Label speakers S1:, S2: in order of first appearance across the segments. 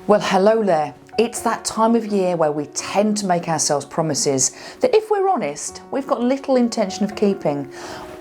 S1: Well, hello there. It's that time of year where we tend to make ourselves promises that, if we're honest, we've got little intention of keeping.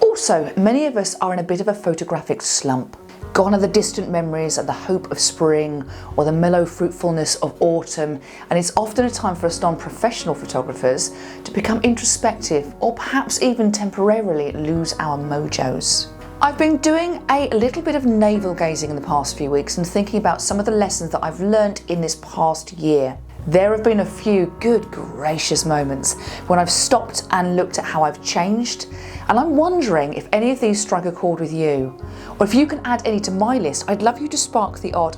S1: Also, many of us are in a bit of a photographic slump. Gone are the distant memories and the hope of spring or the mellow fruitfulness of autumn, and it's often a time for us non-professional photographers to become introspective or perhaps even temporarily lose our mojos. I've been doing a little bit of navel gazing in the past few weeks and thinking about some of the lessons that I've learnt in this past year. There have been a few good gracious moments when I've stopped and looked at how I've changed, and I'm wondering if any of these strike a chord with you, or if you can add any to my list. I'd love you to spark the odd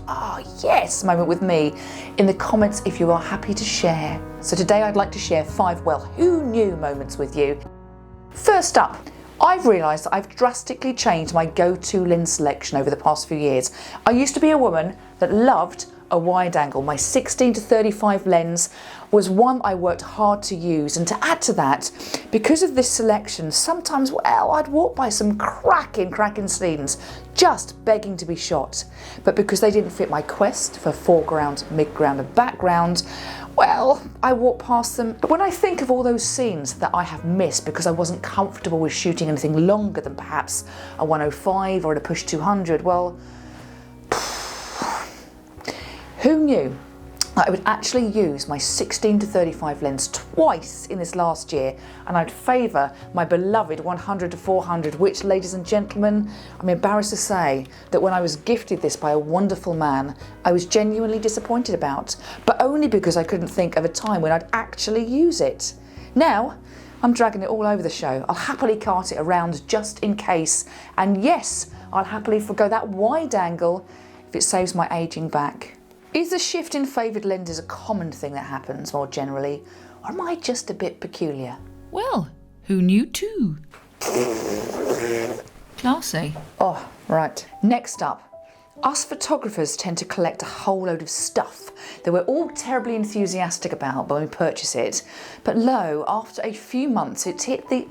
S1: yes moment with me in the comments if you are happy to share. So today I'd like to share 5 who knew moments with you. First up, I've realised that I've drastically changed my go-to lens selection over the past few years. I used to be a woman that loved a wide angle. My 16-35 lens was one I worked hard to use, and to add to that, because of this selection, sometimes, I'd walk by some cracking scenes just begging to be shot. But because they didn't fit my quest for foreground, midground and background, I walked past them. But when I think of all those scenes that I have missed because I wasn't comfortable with shooting anything longer than perhaps a 105 or a push 200, who knew that I would actually use my 16-35 lens twice in this last year, and I'd favour my beloved 100-400, which, ladies and gentlemen, I'm embarrassed to say that when I was gifted this by a wonderful man, I was genuinely disappointed about, but only because I couldn't think of a time when I'd actually use it. Now, I'm dragging it all over the show. I'll happily cart it around just in case, and yes, I'll happily forgo that wide angle if it saves my ageing back. Is the shift in favoured lenses a common thing that happens more generally, or am I just a bit peculiar?
S2: Well, who knew too? Classy.
S1: Oh, right. Next up, us photographers tend to collect a whole load of stuff that we're all terribly enthusiastic about when we purchase it, but lo, after a few months it's hit the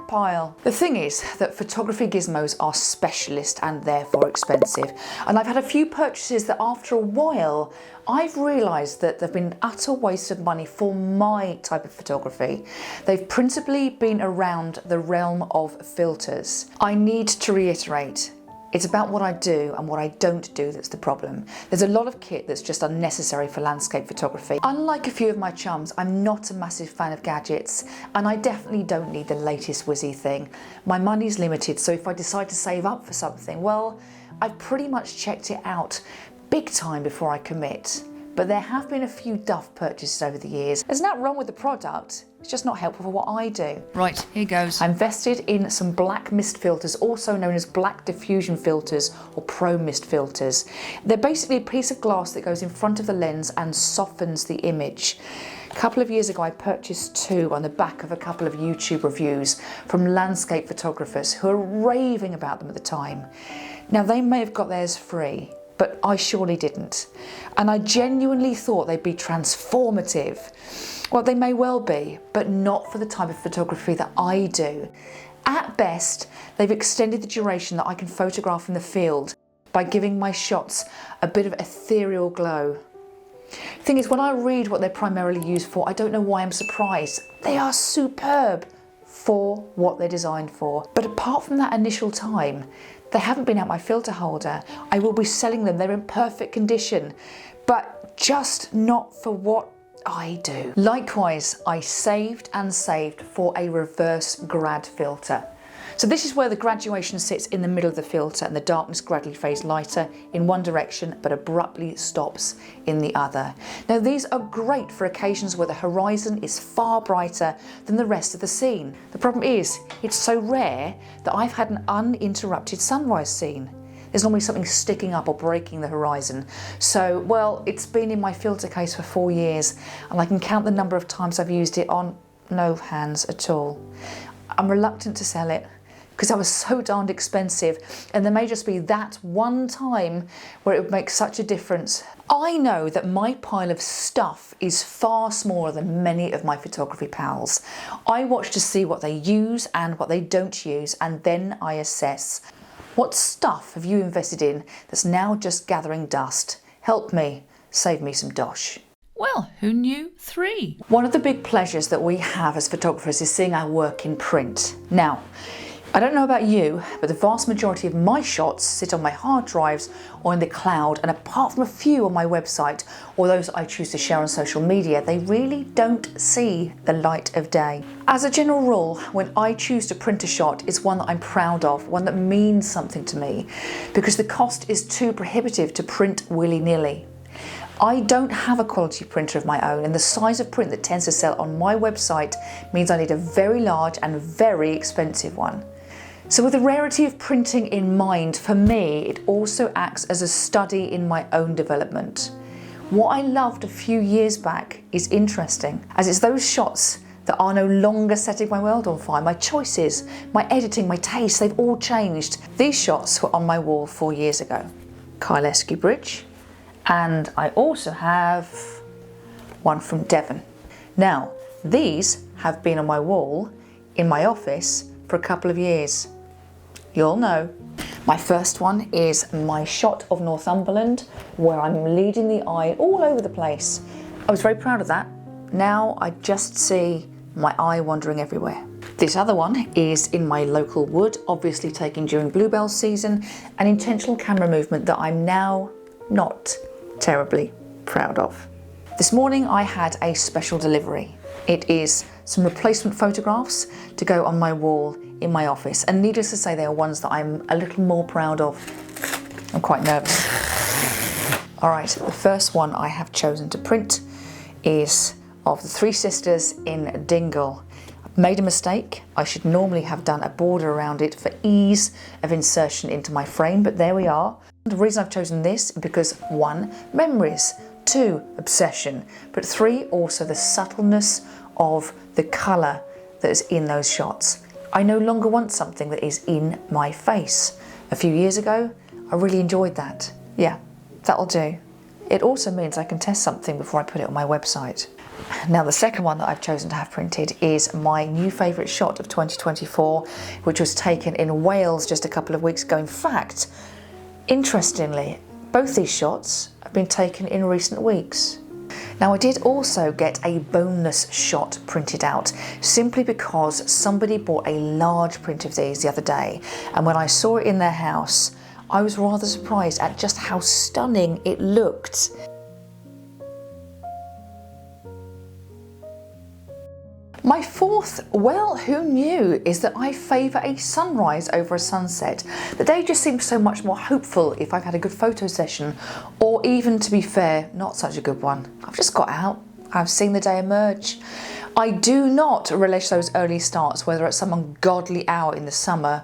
S1: pile. The thing is that photography gizmos are specialist and therefore expensive, and I've had a few purchases that after a while I've realised that they've been an utter waste of money for my type of photography. They've principally been around the realm of filters. I need to reiterate, it's about what I do and what I don't do that's the problem. There's a lot of kit that's just unnecessary for landscape photography. Unlike a few of my chums, I'm not a massive fan of gadgets, and I definitely don't need the latest whizzy thing. My money's limited, so if I decide to save up for something, I've pretty much checked it out big time before I commit. But there have been a few duff purchases over the years. There's nothing wrong with the product, it's just not helpful for what I do.
S2: Right, here goes.
S1: I invested in some black mist filters, also known as black diffusion filters or pro mist filters. They're basically a piece of glass that goes in front of the lens and softens the image. A couple of years ago I purchased 2 on the back of a couple of YouTube reviews from landscape photographers who were raving about them at the time. Now, they may have got theirs free, but I surely didn't. And I genuinely thought they'd be transformative. Well, they may well be, but not for the type of photography that I do. At best, they've extended the duration that I can photograph in the field by giving my shots a bit of ethereal glow. Thing is, when I read what they're primarily used for, I don't know why I'm surprised. They are superb for what they're designed for. But apart from that initial time, they haven't been out my filter holder. I will be selling them, they're in perfect condition, but just not for what I do. Likewise, I saved and saved for a reverse grad filter. So this is where the graduation sits in the middle of the filter and the darkness gradually fades lighter in one direction but abruptly stops in the other. Now, these are great for occasions where the horizon is far brighter than the rest of the scene. The problem is, it's so rare that I've had an uninterrupted sunrise scene. There's normally something sticking up or breaking the horizon. So, it's been in my filter case for 4 years, and I can count the number of times I've used it on no hands at all. I'm reluctant to sell it because that was so darned expensive, and there may just be that one time where it would make such a difference. I know that my pile of stuff is far smaller than many of my photography pals. I watch to see what they use and what they don't use, and then I assess. What stuff have you invested in that's now just gathering dust? Help me. save me some dosh.
S2: Well, who knew? 3.
S1: One of the big pleasures that we have as photographers is seeing our work in print. Now, I don't know about you, but the vast majority of my shots sit on my hard drives or in the cloud, and apart from a few on my website or those I choose to share on social media, they really don't see the light of day. As a general rule, when I choose to print a shot, it's one that I'm proud of, one that means something to me, because the cost is too prohibitive to print willy-nilly. I don't have a quality printer of my own, and the size of print that tends to sell on my website means I need a very large and very expensive one. So with the rarity of printing in mind, for me, it also acts as a study in my own development. What I loved a few years back is interesting, as it's those shots that are no longer setting my world on fire. My choices, my editing, my taste, they've all changed. These shots were on my wall 4 years ago. Kylesky Bridge, and I also have one from Devon. Now, these have been on my wall in my office for a couple of years. You'll know. My first one is my shot of Northumberland, where I'm leading the eye all over the place. I was very proud of that. Now I just see my eye wandering everywhere. This other one is in my local wood, obviously taken during bluebell season, an intentional camera movement that I'm now not terribly proud of. This morning I had a special delivery. It is some replacement photographs to go on my wall in my office, and needless to say, they are ones that I'm a little more proud of. I'm quite nervous. All right, the first one I have chosen to print is of the 3 sisters in Dingle. I've made a mistake. I should normally have done a border around it for ease of insertion into my frame, but there we are. The reason I've chosen this is because 1, memories, 2, obsession, but 3, also the subtleness of the colour that is in those shots. I no longer want something that is in my face. A few years ago, I really enjoyed that. Yeah, that'll do. It also means I can test something before I put it on my website. Now, the second one that I've chosen to have printed is my new favourite shot of 2024, which was taken in Wales just a couple of weeks ago. In fact, interestingly, both these shots have been taken in recent weeks. Now, I did also get a bonus shot printed out simply because somebody bought a large print of these the other day, and when I saw it in their house, I was rather surprised at just how stunning it looked. My fourth, well, who knew, is that I favour a sunrise over a sunset. The day just seems so much more hopeful if I've had a good photo session, or even, to be fair, not such a good one. I've just got out, I've seen the day emerge. I do not relish those early starts, whether at some ungodly hour in the summer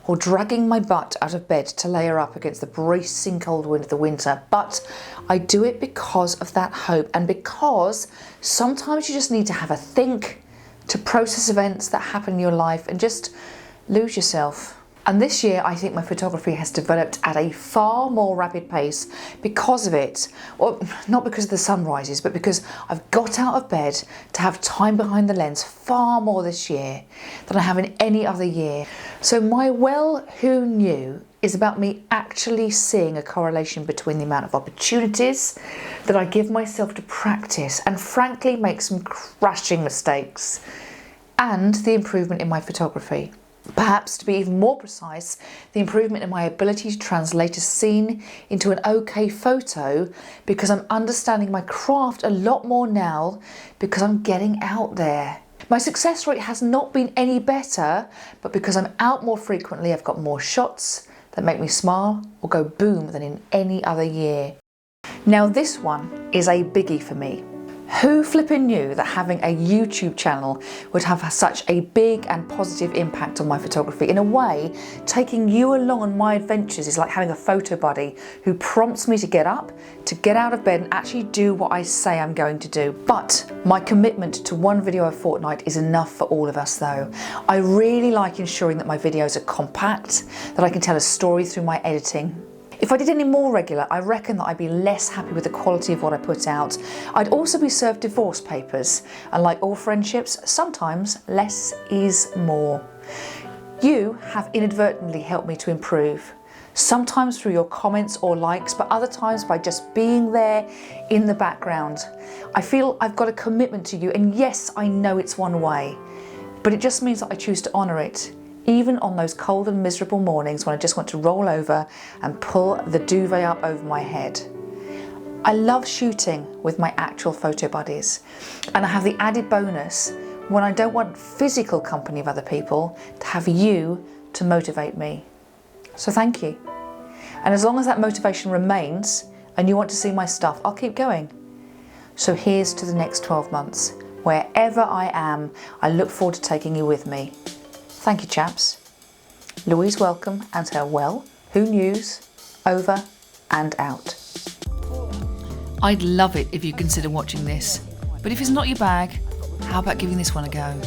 S1: or dragging my butt out of bed to layer up against the bracing cold wind of the winter, but I do it because of that hope, and because sometimes you just need to have a think, to process events that happen in your life and just lose yourself. And this year, I think my photography has developed at a far more rapid pace because of it. Well, not because of the sunrises, but because I've got out of bed to have time behind the lens far more this year than I have in any other year. So my well, who knew is about me actually seeing a correlation between the amount of opportunities that I give myself to practice and frankly make some crashing mistakes, and the improvement in my photography. Perhaps, to be even more precise, the improvement in my ability to translate a scene into an okay photo, because I'm understanding my craft a lot more now because I'm getting out there. My success rate has not been any better, but because I'm out more frequently, I've got more shots that make me smile or go boom than in any other year. Now, this one is a biggie for me. Who flipping knew that having a YouTube channel would have such a big and positive impact on my photography? In a way, taking you along on my adventures is like having a photo buddy who prompts me to get up, to get out of bed and actually do what I say I'm going to do. But my commitment to one video a fortnight is enough for all of us though. I really like ensuring that my videos are compact, that I can tell a story through my editing. If I did any more regular, I reckon that I'd be less happy with the quality of what I put out. I'd also be served divorce papers, and like all friendships, sometimes less is more. You have inadvertently helped me to improve. Sometimes through your comments or likes, but other times by just being there in the background. I feel I've got a commitment to you, and yes, I know it's one way, but it just means that I choose to honour it, even on those cold and miserable mornings when I just want to roll over and pull the duvet up over my head. I love shooting with my actual photo buddies, and I have the added bonus when I don't want physical company of other people to have you to motivate me. So thank you. And as long as that motivation remains and you want to see my stuff, I'll keep going. So here's to the next 12 months. Wherever I am, I look forward to taking you with me. Thank you, chaps. Louise Welcome and her Well, Who News, over and out.
S2: I'd love it if you consider watching this. But if it's not your bag, how about giving this one a go?